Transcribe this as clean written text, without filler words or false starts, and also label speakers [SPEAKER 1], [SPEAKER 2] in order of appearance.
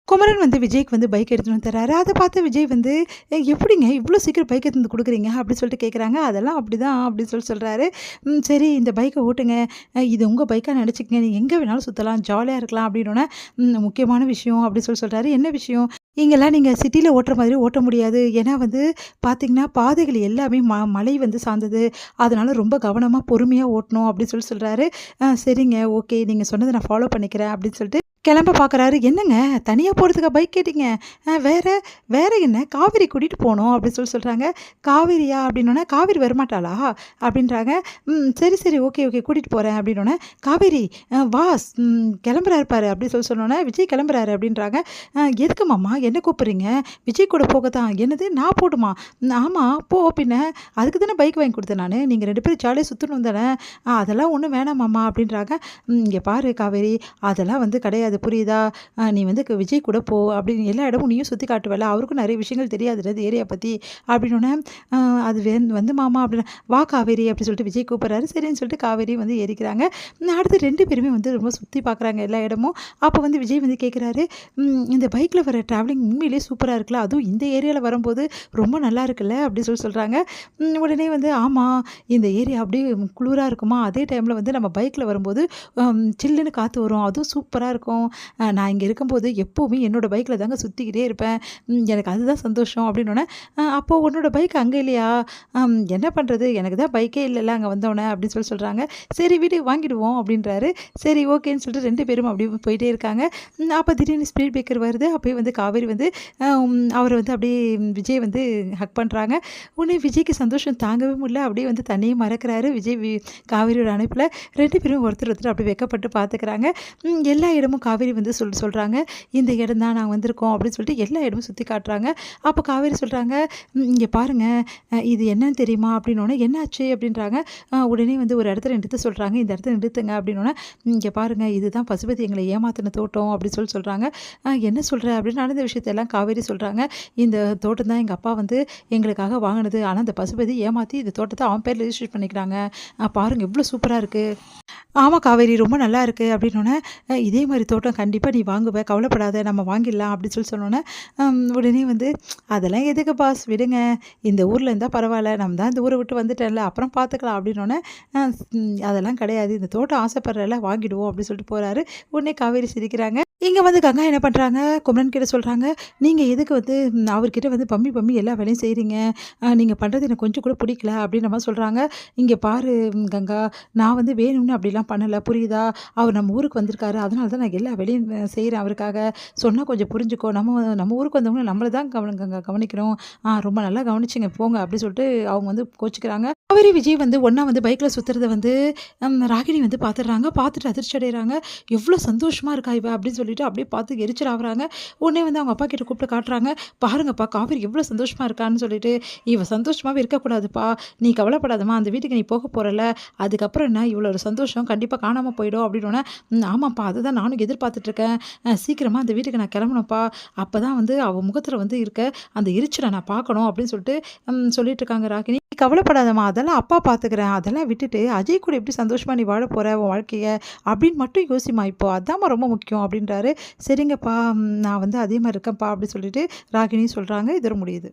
[SPEAKER 1] குமரன் வந்து விஜய்க்கு வந்து பைக் எடுத்துட்டு வந்து தராரு. அத பார்த்து விஜய் வந்து எப்படிங்க இவ்வளோ சீக்கிரம் பைக் எடுத்து வந்து குடுக்குறீங்க?" அப்படி சொல்லிட்டு கேட்குறாங்க. "அதெல்லாம் அப்படிதான்" அப்படின்னு சொல்றாரு. சரி இந்த பைக்க ஓட்டுங்க. இது உங்க பைக்கா நெனச்சுக்கங்க. நீங்க எங்க வேணாலும் சுத்தலாம். ஜாலியா இருக்கலாம்." அப்படின்னோனே, முக்கியமான விஷயம்" அப்படி சொல்றாரு. "என்ன விஷயம்?" "இங்கலாம் நீங்க சிட்டில ஓட்டுற மாதிரி ஓட்ட முடியாது. ஏன்னா வந்து பார்த்தீங்கன்னா, பாதைகள் எல்லாமே மலை வந்து சார்ந்தது. அதனால ரொம்ப கவனமா, பொறுமையா ஓட்டணும்." அப்படின்னு சொல்றாரு. சரிங்க. ஓகே. நீங்க சொன்னத நான் ஃபாலோ பண்ணிக்கிறேன்." அப்படின்னு சொல்லிட்டு கிளம்ப பார்க்குறாரு. "என்னங்க தனியா போறதுக்கா பைக் கேட்டீங்க? வேற வேற என்ன? காவேரி கூட்டிட்டு போணும்." அப்படி சொல்றாங்க. "காவேரியா?" அப்படின்னோனே, "காவேரி வரமாட்டாளா?" அப்படின்றாங்க. சரி, சரி. Okay, okay. கூட்டிட்டு போறேன்." அப்படின்னோனே, "காவேரி வா கிளம்புறாரு பாரு." அப்படி சொன்னோனே, "விஜய் கிளம்புறாரு." அப்படின்றாங்க. எதுக்கு மாமா? என்ன கூப்பிடுறீங்க?" "விஜய் கூட போக தான்." "என்னது நான் போகட்டுமா?" "ஆமா போ பின்ன. அதுக்கு தானே பைக் வாங்கி குடுத்தேன் நானு. நீங்க 2 பேரும் ஜாலியா சுத்தணும் தானே." அதெல்லாம் ஒண்ணும் வேணாம் மாமா." அப்படின்றாங்க. இங்க பாரு காவேரி, அதெல்லாம் வந்து கிடையாது. புரியுதா? நீ வந்து விஜய் கூட போ. அப்படின்னு எல்லா இடமும் நீயும் சுத்தி காட்டுவல்ல. அவருக்கும் நிறைய விஷயங்கள் தெரியாதுல்ல இந்த ஏரியா பத்தி." அப்படின்னோனே, அது வந்து மாமா அப்படின்னா, "வா காவேரி." அப்படி சொல்லிட்டு விஜய் கூப்பிடுறாரு. சரின்னு சொல்லிட்டு காவேரி வந்து ஏறிக்கிறாங்க. அடுத்து 2 பேருமே வந்து ரொம்ப சுத்தி பார்க்குறாங்க எல்லா இடமும். அப்போ வந்து விஜய் வந்து கேட்குறாரு, "இந்த பைக்ல வர டிராவலிங் உண்மையிலேயே சூப்பரா இருக்குல்ல. அதுவும் இந்த ஏரியால வரும்போது ரொம்ப நல்லா இருக்குல்ல." அப்படி சொல்றாங்க. உடனே வந்து, "ஆமா, இந்த ஏரியா அப்படியே குளிரா இருக்குமா. அதே டைம்ல வந்து நம்ம பைக்ல வரும்போது சில்லுன்னு காத்து வரும். அதுவும் சூப்பரா இருக்கும். நான் இங்க இருக்கும்போது எப்பவுமே என்னோட பைக்ல தாங்க சுத்திக்கிட்டே இருப்பேன். எனக்கு அதுதான் சந்தோஷம்." அப்படின்னோனே, "அப்போ உன்னோட பைக் அங்க இல்லையா?" என்ன பண்றது? எனக்கு தான் பைக்கே இல்லல்ல அங்க வந்தோனே." அப்படின்னு சொல்றாங்க. "சரி விடு வாங்கிடுவோம்." அப்படின்றாரு. சரி ஓகேன்னு சொல்லிட்டு 2 பேரும் அப்படியே போயிட்டே இருக்காங்க. அப்ப திடீர்னு ஸ்பீட் பிரேக்கர் வருது. அப்பயே வந்து காவேரி வந்து அவர வந்து அப்படியே விஜய் வந்து ஹக் பண்றாங்க. உடனே விஜய்க்கு சந்தோஷம் தாங்கவே முடியல. அப்படியே வந்து தன்னையே மறக்கிறாரு. விஜய் காவேரியோட அழைப்புல 2 பேரும் ஒருத்தர் ஒருத்தர் அப்படியே வெட்கப்பட்டு பார்த்துக்கிறாங்க. எல்லா இடமும் காவேரி வந்து சொல்றாங்க. "இந்த இடம் தான் நாங்க வந்திருக்கோம்." அப்படின்னு சொல்லிட்டு எல்லா இடமும் சுத்தி காட்டுறாங்க. அப்போ காவேரி சொல்றாங்க, "இங்க பாருங்க, இது என்னன்னு தெரியுமா?" அப்படின்னோனே, "என்னாச்சு?" அப்படின்றாங்க. உடனே வந்து ஒரு இடத்துல நிறுத்த சொல்றாங்க. "இந்த இடத்துல நிறுத்துங்க." அப்படின்னோனே, "இங்க பாருங்க, இதுதான் பசுபதி எங்கள ஏமாத்துன தோட்டம்." அப்படி சொல்றாங்க. "என்ன சொல்ற?" அப்படின்னு நடந்த விஷயத்த எல்லாம் காவேரி சொல்றாங்க. "இந்த தோட்டம் தான் எங்க அப்பா வந்து எங்களுக்காக வாங்குனது. ஆனா இந்த பசுபதி ஏமாத்தி இந்த தோட்டத்த அவன் பேர்ல ரிஜிஸ்டர் பண்ணிக்கிறாங்க. பாருங்க எவ்வளோ சூப்பரா இருக்கு." "ஆமா காவேரி ரொம்ப நல்லா இருக்கு." அப்படின்னோனே, இதே மாரி தோட்டம் கண்டிப்பா நீ வாங்குவ. கவலைப்படாத நம்ம வாங்கிடலாம்." அப்படி சொன்னோனே, உடனே வந்து, "அதெல்லாம் எதுக்கு பாஸ் விடுங்க. இந்த ஊர்ல இருந்தா பரவாயில்ல. நம்ம தான் இந்த ஊர விட்டு வந்துட்டேன்ல. அப்புறம் பார்த்துக்கலாம்." அப்படின்னோனே, "அதெல்லாம் கிடையாது. இந்த தோட்டம் ஆசைப்படுறல வாங்கிடுவோம்." அப்படி சொல்லிட்டு போறாரு. உடனே காவேரி சிரிக்கிறாங்க. இங்க வந்து கங்கா என்ன பண்றாங்க, குமரன் கிட்ட சொல்றாங்க, "நீங்க எதுக்கு வந்து அவர்கிட்ட வந்து பம்மி பம்மி எல்லா வேலையும் செய்றீங்க? நீங்க பண்றது எனக்கு கொஞ்சம் கூட பிடிக்கல." அப்படின்ற மாரி சொல்றாங்க. "இங்க பாரு கங்கா, நான் வந்து வேணும்னு அப்படிலாம் பண்ணல. புரியுதா? அவர் நம்ம ஊருக்கு வந்திருக்காரு. அதனால தான் நான் எல்லா வேலையும் செய்றேன் அவருக்காக. சொன்னா கொஞ்சம் புரிஞ்சுக்கோ. நம்ம நம்ம ஊருக்கு வந்தவங்கள நம்மள தான் கவனிக்கணும். ரொம்ப நல்லா கவனிச்சுங்க போங்க." அப்படி சொல்லிட்டு அவங்க வந்து கோச்சுக்கிறாங்க. காவேரி, விஜய் வந்து ஒண்ணா வந்து பைக்ல சுத்துறத வந்து ராகினி வந்து பார்த்துடுறாங்க. பார்த்துட்டு அதிர்ச்சி அடையறாங்க. "எவ்ளோ சந்தோஷமா இருக்கா இவ!" அப்படின்னு சொல்லிட்டு அப்படியே பார்த்து எரிச்சல் ஆவுறாங்க. உடனே வந்து அவங்க அப்பா கிட்ட கூப்பிட்டு காட்டுறாங்க. "பாருங்கப்பா காவேரி எவ்ளோ சந்தோஷமா இருக்கான்னு சொல்லிட்டு. இவ சந்தோஷமாவே இருக்கக்கூடாதுப்பா. நீ கவலைப்படாதம்மா. அந்த வீட்டுக்கு நீ போக போறல்ல. அதுக்கப்புறம் என்ன இவ்வளோ ஒரு சந்தோஷம் கண்டிப்பா காணாம போயிடும்." அப்படின்னோனே, ஆமாப்பா அதுதான் நானும் எதிர்பார்த்துட்டு இருக்கேன். சீக்கிரமா அந்த வீட்டுக்கு நான் கிளம்பணும்ப்பா. அப்பதான் வந்து அவ முகத்துல வந்து இருக்க அந்த எரிச்சல நான் பார்க்கணும்." அப்படின்னு சொல்லிட்டு சொல்லிட்டு இருக்காங்க ராகினி. "நீ கவலைப்படாதம்மா. அதெல்லாம் அப்பா பார்த்துக்கிறேன். அதெல்லாம் விட்டுட்டு அஜய் கூட எப்படி சந்தோஷமா நீ வாழ போற உன் வாழ்க்கைய அப்படின்னு மட்டும் யோசிம்மா இப்போ. அதாம்மா ரொம்ப முக்கியம்." அப்படின்றாரு. "சரிங்கப்பா, நான் வந்து அதே மாரி இருக்கேன்ப்பா." அப்படி சொல்லிட்டு ராகினி சொல்றாங்க. இதோட முடியுது.